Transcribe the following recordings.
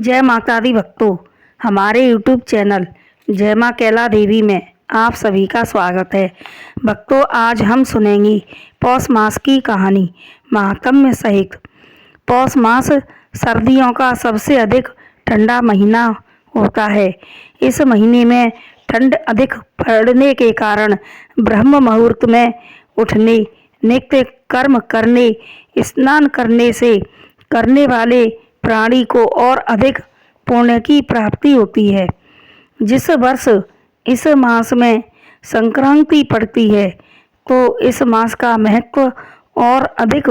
जय माता दी भक्तों, हमारे यूट्यूब चैनल जय माँ कैला देवी में आप सभी का स्वागत है। भक्तों, आज हम सुनेंगे पौष मास की कहानी महात्म्य सहित। पौष मास सर्दियों का सबसे अधिक ठंडा महीना होता है। इस महीने में ठंड अधिक पड़ने के कारण ब्रह्म मुहूर्त में उठने, नित्य कर्म करने, स्नान करने से करने वाले प्राणी को और अधिक पुण्य की प्राप्ति होती है। जिस वर्ष इस मास में संक्रांति पड़ती है तो इस मास का महत्व और अधिक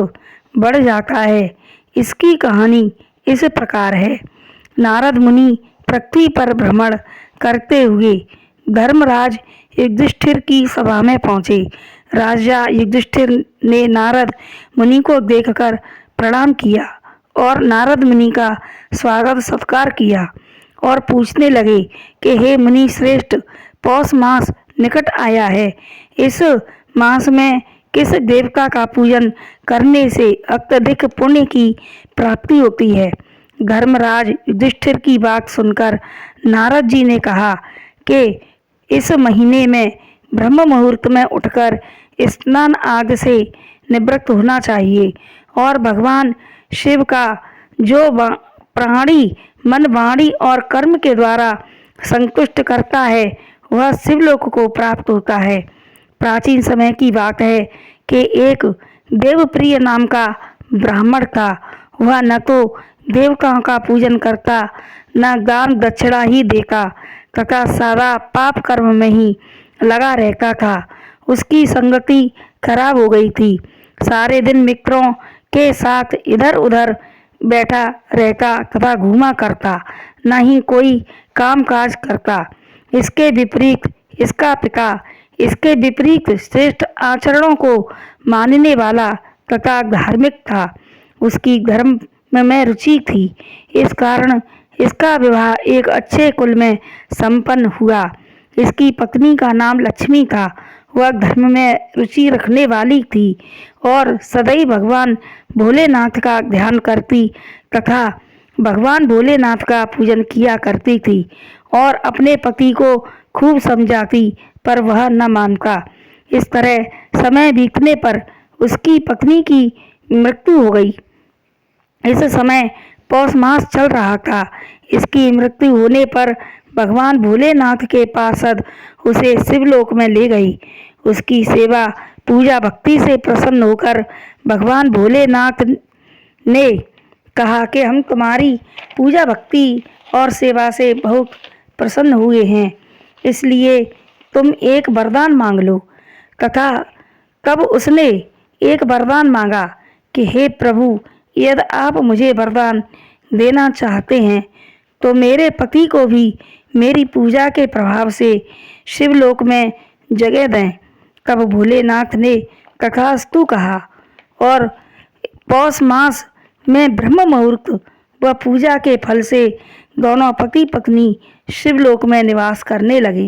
बढ़ जाता है। इसकी कहानी इस प्रकार है। नारद मुनि पृथ्वी पर भ्रमण करते हुए धर्मराज युधिष्ठिर की सभा में पहुँचे। राजा युधिष्ठिर ने नारद मुनि को देखकर प्रणाम किया और नारद मुनि का स्वागत सत्कार किया और पूछने लगे कि हे मुनि श्रेष्ठ, पौष मास निकट आया है। इस मास में किस देवता का पूजन करने से अत्यधिक पुण्य की प्राप्ति होती है? धर्मराज युधिष्ठिर की बात सुनकर नारद जी ने कहा कि इस महीने में ब्रह्म मुहूर्त में उठकर स्नान आदि से निवृत्त होना चाहिए और भगवान शिव का जो प्राणी मन, वाणी और कर्म के द्वारा संतुष्ट करता है वह शिवलोक को प्राप्त होता है। प्राचीन समय की बात है कि एक देवप्रिय नाम का ब्राह्मण था। वह न तो देवताओं का पूजन करता, न दान दक्षिणा ही देता तथा सदा पाप कर्म में ही लगा रहता था। उसकी संगति खराब हो गई थी। सारे दिन मित्रों के साथ इधर उधर बैठा रहता तथा घूमा करता, न ही कोई काम काज करता। इसके विपरीत इसका पिता इसके विपरीत श्रेष्ठ आचरणों को मानने वाला तथा धार्मिक था। उसकी धर्म में रुचि थी। इस कारण इसका विवाह एक अच्छे कुल में संपन्न हुआ। इसकी पत्नी का नाम लक्ष्मी था। वह धर्म में रुचि रखने वाली थी और सदैव भगवान भोलेनाथ का ध्यान करती तथा भगवान भोलेनाथ का पूजन किया करती थी और अपने पति को खूब समझाती, पर वह न मानता। इस तरह समय बीतने पर उसकी पत्नी की मृत्यु हो गई। इस समय पौष मास चल रहा था। इसकी मृत्यु होने पर भगवान भोलेनाथ के पार्षद उसे शिवलोक में ले गई। उसकी सेवा पूजा भक्ति से प्रसन्न होकर भगवान भोलेनाथ ने कहा कि हम तुम्हारी पूजा भक्ति और सेवा से बहुत प्रसन्न हुए हैं, इसलिए तुम एक वरदान मांग लो। तथा तब उसने एक वरदान मांगा कि हे प्रभु, यदि आप मुझे वरदान देना चाहते हैं तो मेरे पति को भी मेरी पूजा के प्रभाव से शिवलोक में जगह दें। तब भोलेनाथ ने तथास्तु कहा और पौष मास में ब्रह्म मुहूर्त व पूजा के फल से दोनों पति पत्नी शिवलोक में निवास करने लगे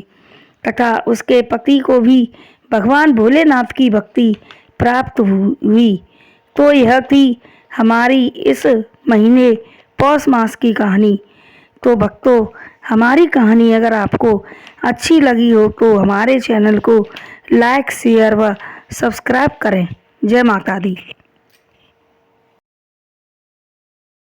तथा उसके पति को भी भगवान भोलेनाथ की भक्ति प्राप्त हुई। तो यह थी हमारी इस महीने पौष मास की कहानी। तो भक्तों, हमारी कहानी अगर आपको अच्छी लगी हो तो हमारे चैनल को लाइक, शेयर व सब्सक्राइब करें। जय माता दी।